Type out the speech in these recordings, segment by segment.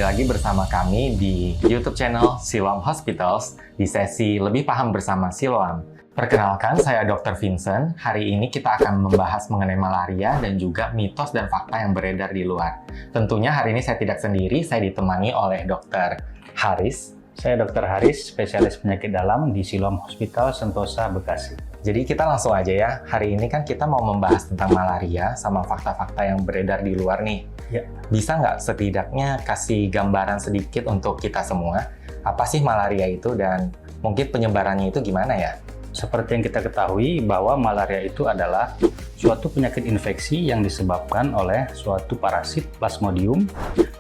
lagi bersama kami di YouTube channel Siloam Hospitals di sesi Lebih Paham Bersama Siloam. Perkenalkan, saya Dr. Vincent. Hari ini kita akan membahas mengenai malaria dan juga mitos dan fakta yang beredar di luar. Tentunya hari ini saya tidak sendiri, saya ditemani oleh Dr. Haris. Saya Dr. Haris, spesialis penyakit dalam di Siloam Hospital Sentosa, Bekasi. Jadi kita langsung aja ya. Hari ini kan kita mau membahas tentang malaria sama fakta-fakta yang beredar di luar nih. Ya. Bisa nggak setidaknya kasih gambaran sedikit untuk kita semua? Apa sih malaria itu dan mungkin penyebarannya itu gimana ya? Seperti yang kita ketahui bahwa malaria itu adalah suatu penyakit infeksi yang disebabkan oleh suatu parasit Plasmodium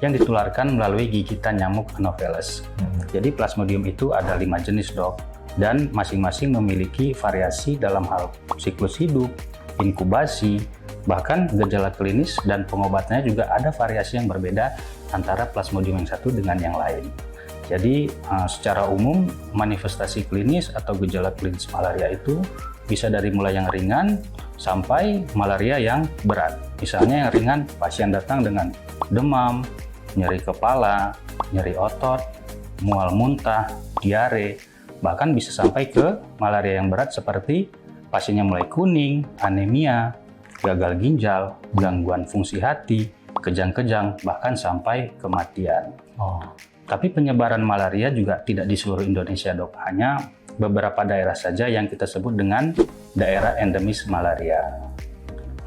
yang ditularkan melalui gigitan nyamuk Anopheles. Jadi Plasmodium itu ada 5 jenis, Dok, dan masing-masing memiliki variasi dalam hal siklus hidup, inkubasi, bahkan gejala klinis dan pengobatannya juga ada variasi yang berbeda antara Plasmodium yang satu dengan yang lain. Jadi secara umum manifestasi klinis atau gejala klinis malaria itu bisa dari mulai yang ringan sampai malaria yang berat. Misalnya yang ringan, pasien datang dengan demam, nyeri kepala, nyeri otot, mual muntah, diare, bahkan bisa sampai ke malaria yang berat seperti pasiennya mulai kuning, anemia, gagal ginjal, gangguan fungsi hati, kejang-kejang, bahkan sampai kematian. Tapi penyebaran malaria juga tidak di seluruh Indonesia, Dok. Hanya beberapa daerah saja yang kita sebut dengan daerah endemis malaria.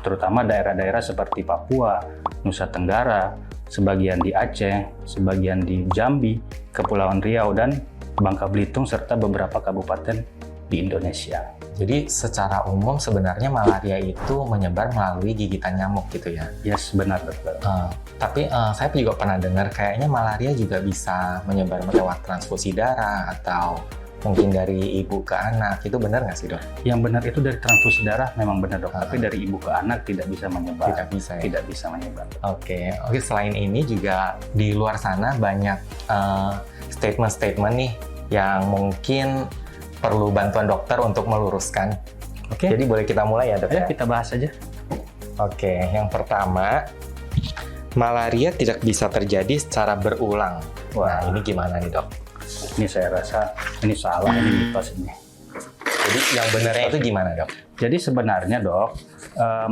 Terutama daerah-daerah seperti Papua, Nusa Tenggara, sebagian di Aceh, sebagian di Jambi, Kepulauan Riau, dan Bangka Belitung, serta beberapa kabupaten di Indonesia. Jadi secara umum sebenarnya malaria itu menyebar melalui gigitan nyamuk gitu ya? Yes, benar, betul. Tapi saya juga pernah dengar kayaknya malaria juga bisa menyebar lewat transfusi darah atau mungkin dari ibu ke anak. Itu benar nggak sih, Dok? Yang benar itu dari transfusi darah memang benar, Dok. Tapi dari ibu ke anak tidak bisa menyebar. Tidak bisa ya? Tidak bisa menyebar. Oke. Selain ini juga di luar sana banyak statement-statement nih yang mungkin perlu bantuan dokter untuk meluruskan. Oke. Jadi boleh kita mulai ya, Dok? Ayo kita bahas saja. Oke, yang pertama, malaria tidak bisa terjadi secara berulang. Wah. Nah, ini gimana nih, Dok? Ini saya rasa ini salah, ini mitos ini. Jadi yang benarnya itu gimana, Dok? Jadi sebenarnya, Dok,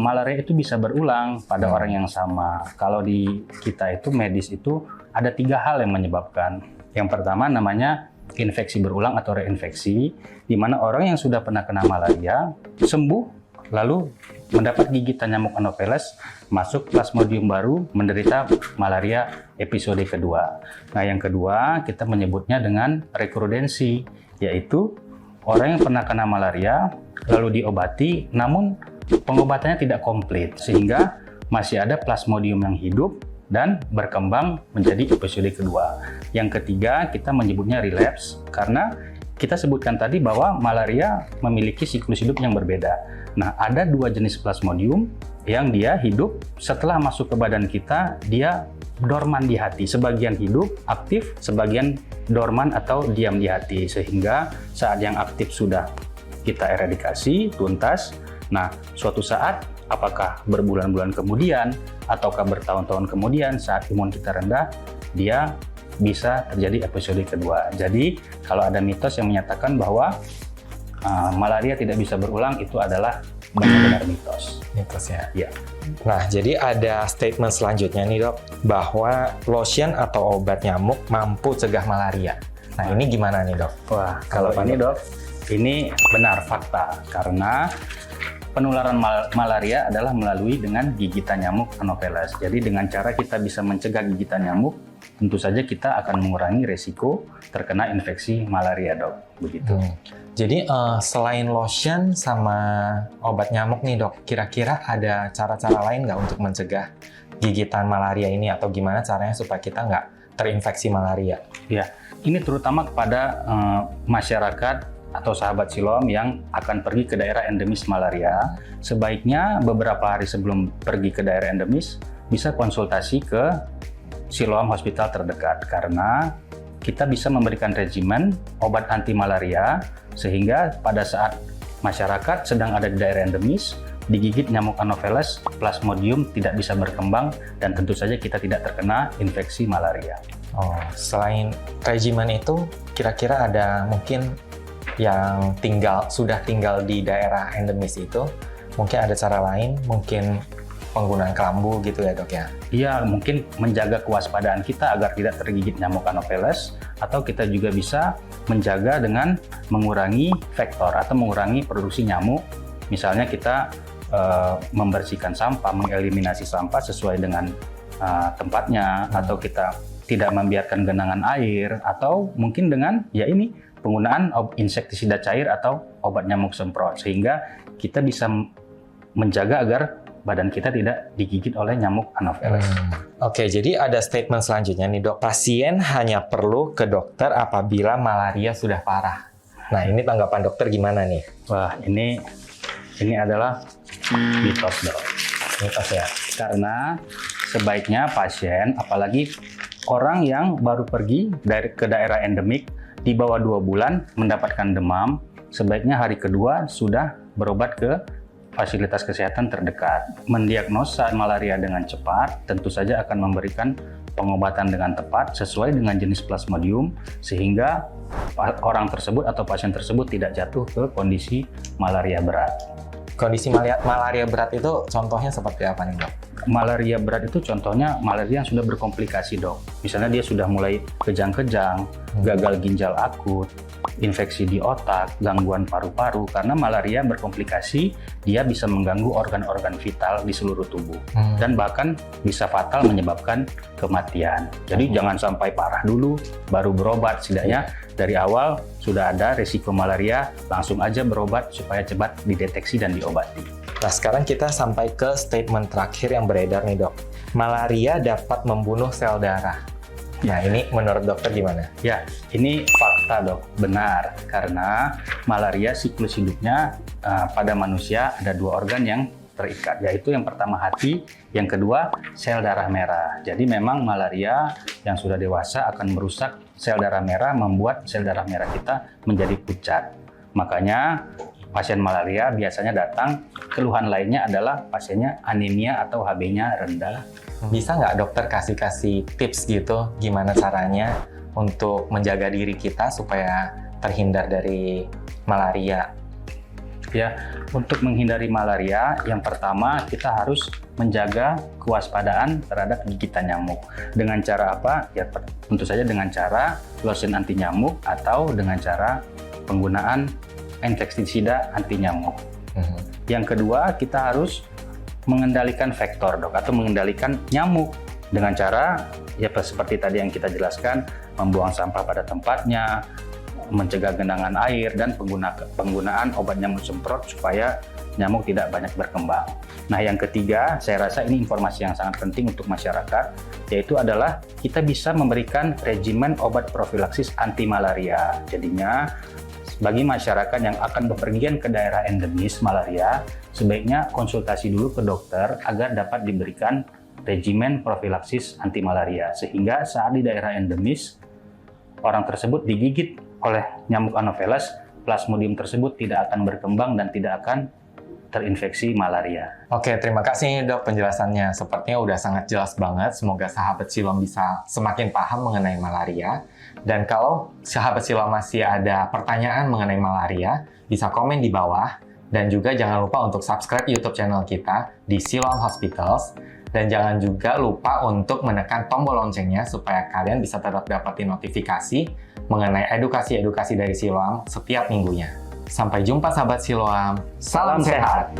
malaria itu bisa berulang pada orang yang sama. Kalau di kita itu medis itu ada 3 hal yang menyebabkan. Yang pertama namanya infeksi berulang atau reinfeksi, di mana orang yang sudah pernah kena malaria sembuh lalu mendapat gigitan nyamuk Anopheles, masuk Plasmodium baru, menderita malaria episode kedua. Nah, yang kedua kita menyebutnya dengan rekrudensi, yaitu orang yang pernah kena malaria lalu diobati namun pengobatannya tidak komplit sehingga masih ada Plasmodium yang hidup dan berkembang menjadi episode kedua. Yang ketiga kita menyebutnya relapse karena kita sebutkan tadi bahwa malaria memiliki siklus hidup yang berbeda. Nah, ada 2 jenis Plasmodium yang dia hidup setelah masuk ke badan kita, dia dorman di hati. Sebagian hidup, aktif, sebagian dorman atau diam di hati. Sehingga saat yang aktif sudah kita eradikasi, tuntas. Nah, suatu saat, apakah berbulan-bulan kemudian, ataukah bertahun-tahun kemudian saat imun kita rendah, dia bisa terjadi episode kedua. Jadi, kalau ada mitos yang menyatakan bahwa malaria tidak bisa berulang, itu adalah benar-benar mitos. Mitos ya? Ya. Nah, jadi ada statement selanjutnya nih, Dok, bahwa lotion atau obat nyamuk mampu cegah malaria. Nah, ini gimana nih, Dok? Wah, kalau ini, Dok, ini benar fakta. Karena penularan malaria adalah melalui dengan gigitan nyamuk Anopheles. Jadi dengan cara kita bisa mencegah gigitan nyamuk, tentu saja kita akan mengurangi resiko terkena infeksi malaria, Dok. Begitu. Jadi selain lotion sama obat nyamuk nih, Dok, kira-kira ada cara-cara lain nggak untuk mencegah gigitan malaria ini atau gimana caranya supaya kita nggak terinfeksi malaria? Ya, ini terutama kepada masyarakat atau sahabat Siloam yang akan pergi ke daerah endemis malaria. Sebaiknya beberapa hari sebelum pergi ke daerah endemis bisa konsultasi ke Siloam Hospital terdekat karena kita bisa memberikan regimen obat anti malaria sehingga pada saat masyarakat sedang ada di daerah endemis, digigit nyamuk Anopheles, Plasmodium tidak bisa berkembang dan tentu saja kita tidak terkena infeksi malaria. Oh, selain regimen itu, kira-kira ada mungkin yang sudah tinggal di daerah endemis itu, mungkin ada cara lain, mungkin penggunaan kelambu gitu ya dok ya? Iya, mungkin menjaga kewaspadaan kita agar tidak tergigit nyamuk Anopheles, atau kita juga bisa menjaga dengan mengurangi vektor atau mengurangi produksi nyamuk. Misalnya kita membersihkan sampah, mengeliminasi sampah sesuai dengan tempatnya, atau kita tidak membiarkan genangan air, atau mungkin dengan penggunaan insektisida cair atau obat nyamuk semprot, sehingga kita bisa menjaga agar badan kita tidak digigit oleh nyamuk Anopheles. Oke, jadi ada statement selanjutnya nih dok. Pasien hanya perlu ke dokter apabila malaria sudah parah. Nah, ini tanggapan dokter gimana nih? Wah, ini adalah mitos dok. Mitos ya? Karena sebaiknya pasien, apalagi orang yang baru pergi ke daerah endemik di bawah 2 bulan mendapatkan demam, sebaiknya hari kedua sudah berobat ke fasilitas kesehatan terdekat. Mendiagnosa malaria dengan cepat tentu saja akan memberikan pengobatan dengan tepat sesuai dengan jenis Plasmodium, sehingga orang tersebut atau pasien tersebut tidak jatuh ke kondisi malaria berat. Kondisi malaria berat itu contohnya seperti apa nih dok? Malaria berat itu contohnya malaria yang sudah berkomplikasi dok. Misalnya dia sudah mulai kejang-kejang, gagal ginjal akut, infeksi di otak, gangguan paru-paru. Karena malaria berkomplikasi, dia bisa mengganggu organ-organ vital di seluruh tubuh. Dan bahkan bisa fatal menyebabkan kematian. Jadi jangan sampai parah dulu, baru berobat. Setidaknya dari awal sudah ada risiko malaria, langsung aja berobat supaya cepat dideteksi dan diobati. Nah, sekarang kita sampai ke statement terakhir yang beredar nih dok. Malaria dapat membunuh sel darah. Ya, ini menurut dokter gimana? Ya, ini fakta dok, benar. Karena malaria siklus hidupnya pada manusia ada 2 organ yang terikat, yaitu yang pertama hati, yang kedua sel darah merah. Jadi memang malaria yang sudah dewasa akan merusak sel darah merah, membuat sel darah merah kita menjadi pucat. Makanya pasien malaria biasanya datang, keluhan lainnya adalah pasiennya anemia atau HB-nya rendah. Bisa nggak dokter kasih tips gitu, gimana caranya untuk menjaga diri kita supaya terhindar dari malaria? Ya, untuk menghindari malaria, yang pertama kita harus menjaga kewaspadaan terhadap gigitan nyamuk. Dengan cara apa? Ya, tentu saja dengan cara lotion anti nyamuk atau dengan cara penggunaan insektisida anti nyamuk. Yang kedua, kita harus mengendalikan vektor dok, atau mengendalikan nyamuk dengan cara seperti tadi yang kita jelaskan, membuang sampah pada tempatnya, mencegah genangan air, dan penggunaan obat nyamuk semprot supaya nyamuk tidak banyak berkembang. Nah, yang ketiga, saya rasa ini informasi yang sangat penting untuk masyarakat, yaitu adalah kita bisa memberikan regimen obat profilaksis anti malaria. Jadinya bagi masyarakat yang akan bepergian ke daerah endemis malaria, sebaiknya konsultasi dulu ke dokter agar dapat diberikan regimen profilaksis anti malaria, sehingga saat di daerah endemis orang tersebut digigit oleh nyamuk Anopheles, Plasmodium tersebut tidak akan berkembang dan tidak akan terinfeksi malaria. Oke, terima kasih dok penjelasannya. Sepertinya udah sangat jelas banget. Semoga sahabat Siloam bisa semakin paham mengenai malaria. Dan kalau sahabat Siloam masih ada pertanyaan mengenai malaria, bisa komen di bawah. Dan juga jangan lupa untuk subscribe YouTube channel kita di Siloam Hospitals. Dan jangan juga lupa untuk menekan tombol loncengnya supaya kalian bisa tetap dapetin notifikasi mengenai edukasi-edukasi dari Siloam setiap minggunya. Sampai jumpa sahabat Siloam. Salam sehat!